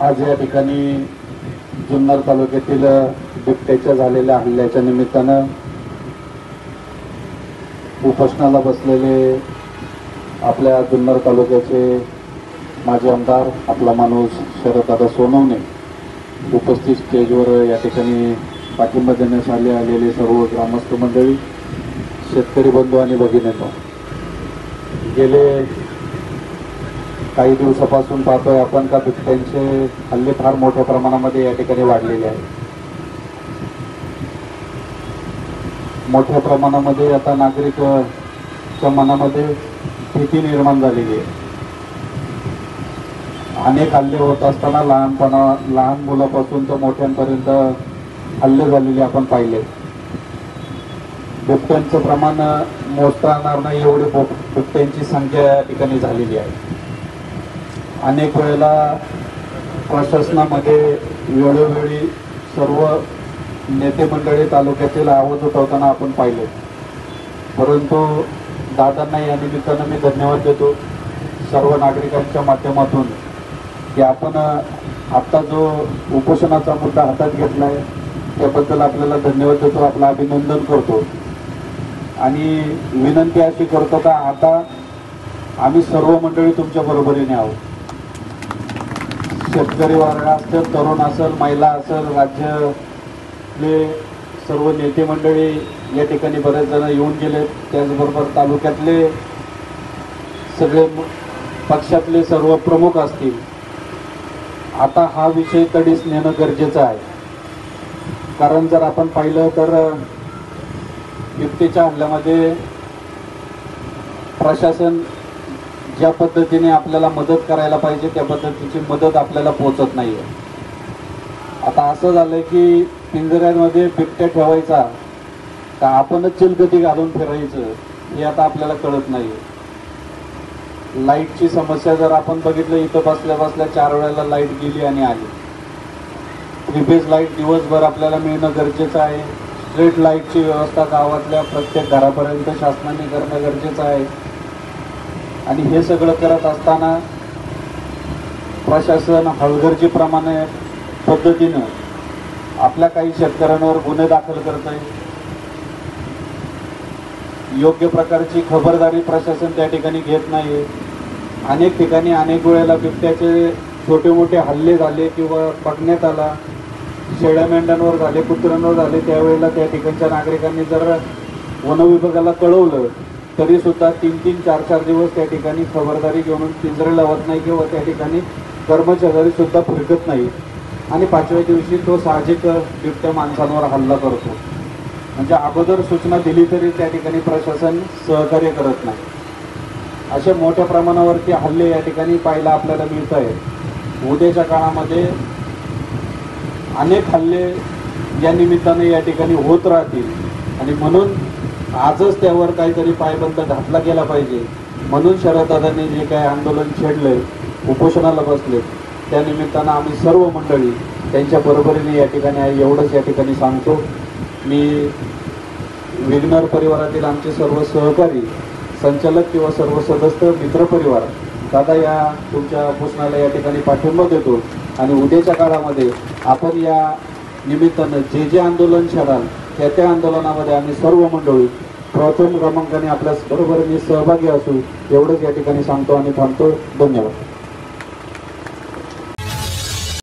आज या ठिकाणी जुन्नर तालुक्यातील बिबट्याच्या झालेल्या हल्ल्याच्या निमित्तानं उपोषणाला बसलेले आपल्या जुन्नर तालुक्याचे माजी आमदार आपला माणूस शरददादा सोनवणे उपस्थित स्टेजवर या ठिकाणी पाठिंबा देण्यास आलेले सर्व ग्रामस्थ मंडळी, शेतकरी बंधू आणि भगिनींनो, गेले काही दिवसापासून पाहतोय आपण का बिबट्यांचे हल्ले फार मोठ्या प्रमाणामध्ये या ठिकाणी वाढलेले आहेत. मोठ्या प्रमाणामध्ये आता नागरिकांच्या मनामध्ये भीती निर्माण झालेली आहे. अनेक हल्ले होत असताना लहान मुलापासून तर मोठ्यांपर्यंत हल्ले झालेले आपण पाहिले. बिबट्यांचं प्रमाण मोजता येणार नाही एवढी बिबट्यांची संख्या या ठिकाणी झालेली आहे. अनेक वेळेला प्रशासनामध्ये वेळोवेळी सर्व नेते मंडळी तालुक्यातील आवाज उठवताना आपण पाहिले, परंतु दादांना या निमित्तानं मी धन्यवाद देतो सर्व नागरिकांच्या माध्यमातून की आपण आत्ता जो उपोषणाचा मुद्दा हातात घेतला आहे त्याबद्दल आपल्याला धन्यवाद देतो, आपलं अभिनंदन करतो आणि विनंती अशी करतो का आता आम्ही सर्व मंडळी तुमच्या बरोबरीने आहोत. शेतकरी वर्ग असेल, तरुण असेल, महिला असेल, राज्यातले सर्व नेते मंडळी या ठिकाणी बरेच जण येऊन गेले, त्याचबरोबर तालुक्यातले सगळे पक्षातले सर्व प्रमुख असतील. आता हा विषय तडीस नेणं गरजेचं आहे, कारण जर आपण पाहिलं तर बिबट्याच्या हल्ल्यामध्ये प्रशासन ज्या पद्धतीने आपल्याला मदत करायला पाहिजे त्या पद्धतीची मदत आपल्याला पोहोचत नाही आहे. आता असं झालंय की पिंजऱ्यांमध्ये बिबट्या ठेवायचा का आपणच चिलगती घालून फिरायचं हे आता आपल्याला कळत नाही. लाईटची समस्या जर आपण बघितलं, इथं बसल्या बसल्या 4 वेळेला लाईट गेली आणि आली. 3 फेज लाईट दिवसभर आपल्याला मिळणं गरजेचं आहे. स्ट्रीट लाईटची व्यवस्था गावातल्या प्रत्येक घरापर्यंत शासनाने करणं गरजेचं आहे. आणि हे सगळं करत असताना प्रशासन हलगर्जीप्रमाणे पद्धतीनं आपल्या काही शेतकऱ्यांवर गुन्हे दाखल करत आहे. योग्य प्रकारची खबरदारी प्रशासन त्या ठिकाणी घेत नाही. अनेक ठिकाणी अनेक वेळेला बिबट्याचे छोटे मोठे हल्ले झाले किंवा बघण्यात आला, शेळ्या मेंढ्यांवर झाले, कुत्र्यांवर झाले, त्यावेळेला त्या ठिकाणच्या नागरिकांनी जर वनविभागाला कळवलं तरी सुद्धा 3-3, 4-4 दिवस त्या ठिकाणी खबरदारी घेऊन पिंजरे लावत नाही किंवा त्या ठिकाणी कर्मचारी सुद्धा फिरकत नाही आणि 5व्या दिवशी तो साहजिक बिबट्या माणसांवर हल्ला करतो. म्हणजे अगोदर सूचना दिली तरी त्या ठिकाणी प्रशासन सहकार्य करत नाही. असे मोठ्या प्रमाणावरती हल्ले या ठिकाणी पाहायला आपल्याला मिळत आहेत. उद्याच्या काळामध्ये अनेक हल्ले या निमित्ताने या ठिकाणी होत राहतील आणि म्हणून आजच त्यावर काहीतरी पायबंद घातला गेला पाहिजे. म्हणून शरददादांनी जे काही आंदोलन छेडले, उपोषणाला बसले, त्या निमित्तानं आम्ही सर्व मंडळी त्यांच्या बरोबरीने या ठिकाणी आहे एवढंच या ठिकाणी सांगतो. मी विघ्नर परिवारातील आमचे सर्व सहकारी, संचालक किंवा सर्व सदस्य, मित्रपरिवार दादा या तुमच्या उपोषणाला या ठिकाणी पाठिंबा देतो आणि उद्याच्या काळामध्ये आपण या निमित्तानं जे आंदोलन छेडाल त्या आंदोलनामध्ये आम्ही सर्व मंडळी प्रथम क्रमांकाने आपल्या बरोबरीने सहभागी असू एवढंच या ठिकाणी सांगतो आणि थांबतो. धन्यवाद.